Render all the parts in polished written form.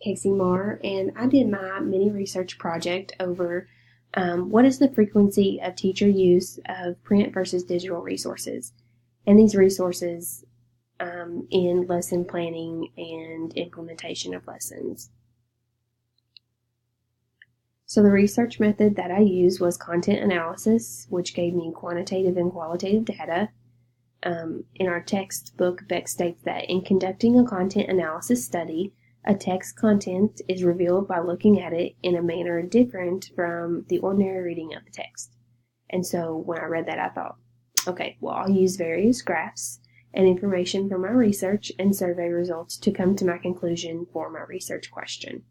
Casey Marr, and I did my mini research project over what is the frequency of teacher use of print versus digital resources, and these resources in lesson planning and implementation of lessons. So the research method that I used was content analysis, which gave me quantitative and qualitative data. In our textbook, Beck states that in conducting a content analysis study, a text content is revealed by looking at it in a manner different from the ordinary reading of the text. And so when I read that, I thought, okay, well, I'll use various graphs and information from my research and survey results to come to my conclusion for my research question.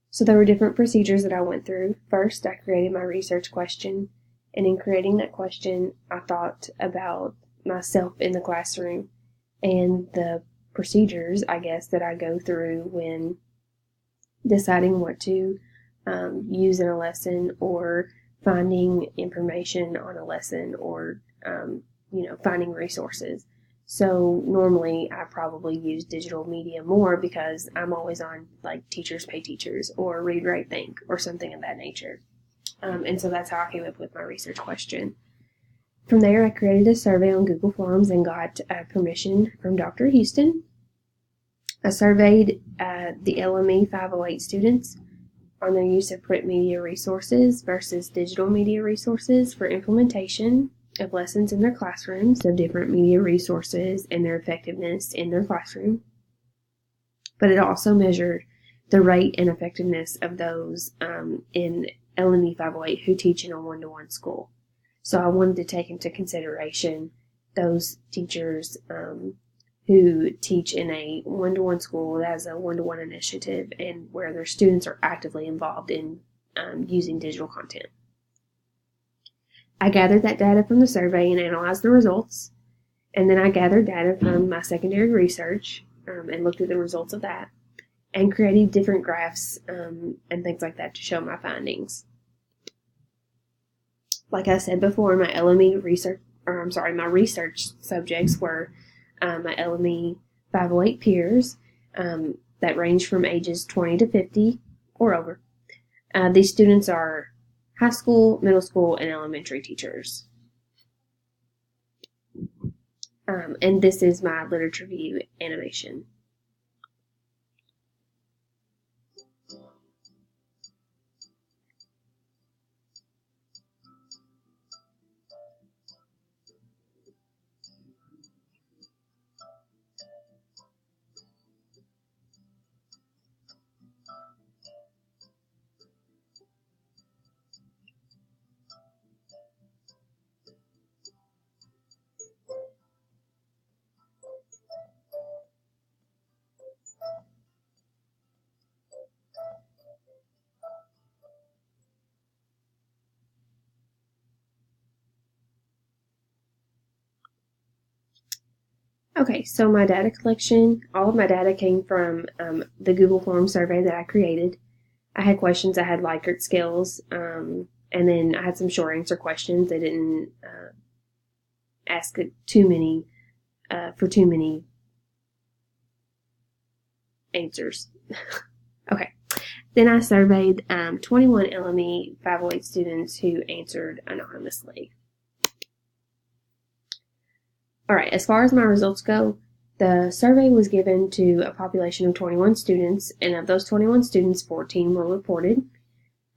So there were different procedures that I went through. First, I created my research question, and in creating that question, I thought about myself in the classroom and the procedures, I guess, that I go through when deciding what to use in a lesson or finding information on a lesson or, finding resources. So normally I probably use digital media more because I'm always on like Teachers Pay Teachers or Read, Write, Think or something of that nature. And so that's how I came up with my research question. From there, I created a survey on Google Forms and got permission from Dr. Houston. I surveyed the LME 508 students on their use of print media resources versus digital media resources for implementation of lessons in their classrooms, of different media resources and their effectiveness in their classroom. But it also measured the rate and effectiveness of those in LME 508 who teach in a one-to-one school. So I wanted to take into consideration those teachers who teach in a one-to-one school that has a one-to-one initiative and where their students are actively involved in using digital content. I gathered that data from the survey and analyzed the results, and then I gathered data from my secondary research and looked at the results of that and created different graphs and things like that to show my findings. Like I said before, my research subjects were my LME 508 peers that range from ages 20 to 50 or over. These students are high school, middle school, and elementary teachers. And this is my literature view animation. Okay, so my data collection, all of my data came from the Google Form survey that I created. I had questions, I had Likert scales, and then I had some short answer questions. They didn't ask too many answers. Okay, then I surveyed 21 LME 508 students who answered anonymously. All right, as far as my results go, the survey was given to a population of 21 students, and of those 21 students, 14 were reported.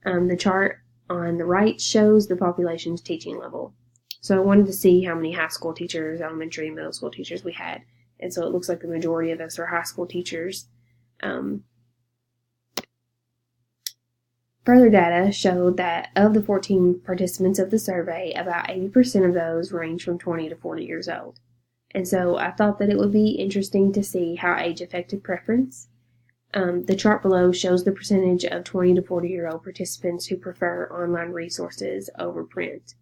The chart on the right shows the population's teaching level. So I wanted to see how many high school teachers, elementary and middle school teachers we had. And so it looks like the majority of us are high school teachers. Further data showed that of the 14 participants of the survey, about 80% of those range from 20 to 40 years old. And so I thought that it would be interesting to see how age affected preference. The chart below shows the percentage of 20 to 40-year-old participants who prefer online resources over print.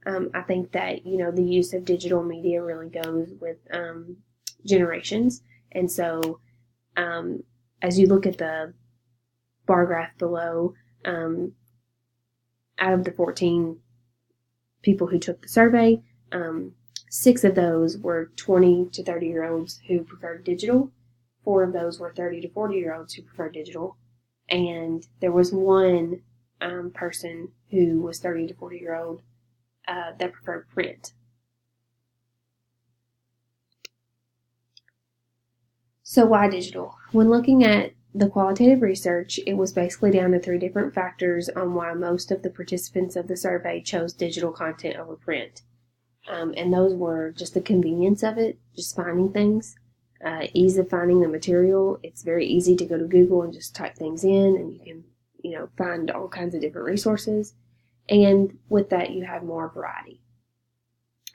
I think that, the use of digital media really goes with generations. And so as you look at the bar graph below, out of the 14 people who took the survey, 6 of those were 20 to 30-year-olds who preferred digital, 4 of those were 30 to 40-year-olds who preferred digital, and there was one person who was 30 to 40-year-old that preferred print. So why digital? When looking at the qualitative research, it was basically down to 3 different factors on why most of the participants of the survey chose digital content over print. And those were just the convenience of it, just finding things, ease of finding the material. It's very easy to go to Google and just type things in, and you can, find all kinds of different resources. And with that, you have more variety.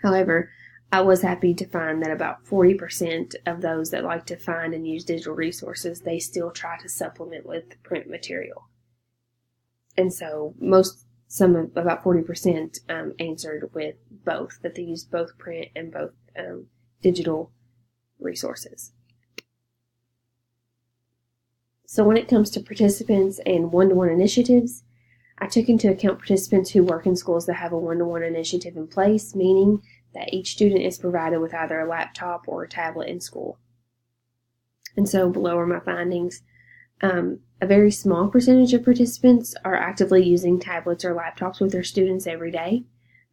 However, I was happy to find that about 40% of those that like to find and use digital resources, they still try to supplement with print material. And so about 40% answered with both, that they use both print and both digital resources. So when it comes to participants and one-to-one initiatives, I took into account participants who work in schools that have a one-to-one initiative in place, meaning that each student is provided with either a laptop or a tablet in school. And so below are my findings. A very small percentage of participants are actively using tablets or laptops with their students every day.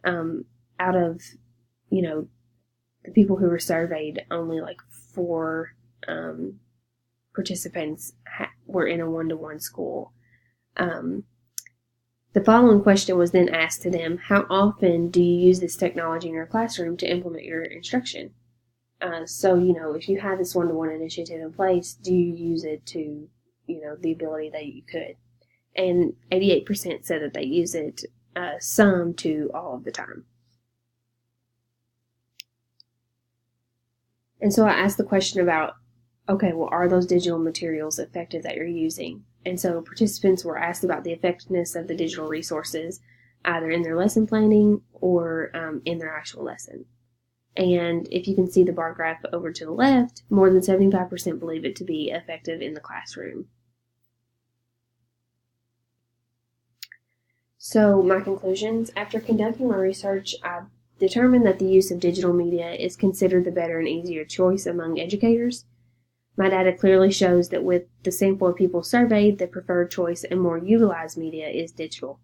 Out of, the people who were surveyed, only like 4 participants were in a one-to-one school. The following question was then asked to them: how often do you use this technology in your classroom to implement your instruction? So, if you have this one-to-one initiative in place, do you use it to, the ability that you could? And 88% said that they use it some to all of the time. And so I asked the question about, okay, well, are those digital materials effective that you're using? And so participants were asked about the effectiveness of the digital resources, either in their lesson planning or in their actual lesson. And if you can see the bar graph over to the left, more than 75% believe it to be effective in the classroom. So my conclusions: after conducting my research, I determined that the use of digital media is considered the better and easier choice among educators. My data clearly shows that with the sample of people surveyed, the preferred choice and more utilized media is digital.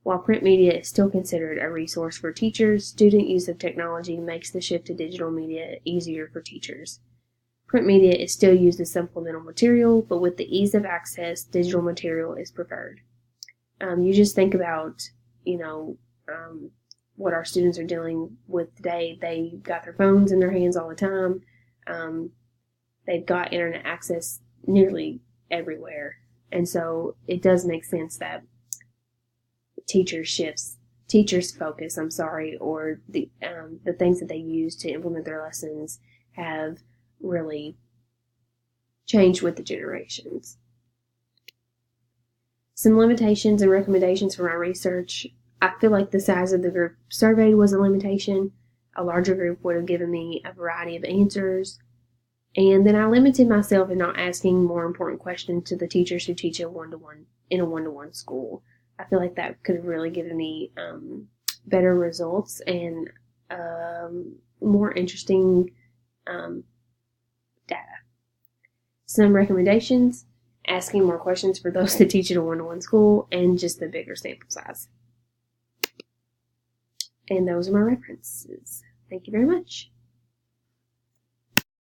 While print media is still considered a resource for teachers, student use of technology makes the shift to digital media easier for teachers. Print media is still used as supplemental material, but with the ease of access, digital material is preferred. You just think about, what our students are dealing with today. They got their phones in their hands all the time. They've got internet access nearly everywhere. And so it does make sense that teachers' focus, or the things that they use to implement their lessons have really changed with the generations. Some limitations and recommendations for my research: I feel like the size of the group surveyed was a limitation. A larger group would have given me a variety of answers. And then I limited myself in not asking more important questions to the teachers who teach in a one-to-one school. I feel like that could have really given me better results and more interesting data. Some recommendations: asking more questions for those that teach in a one-to-one school, and just the bigger sample size. And those are my references. Thank you very much.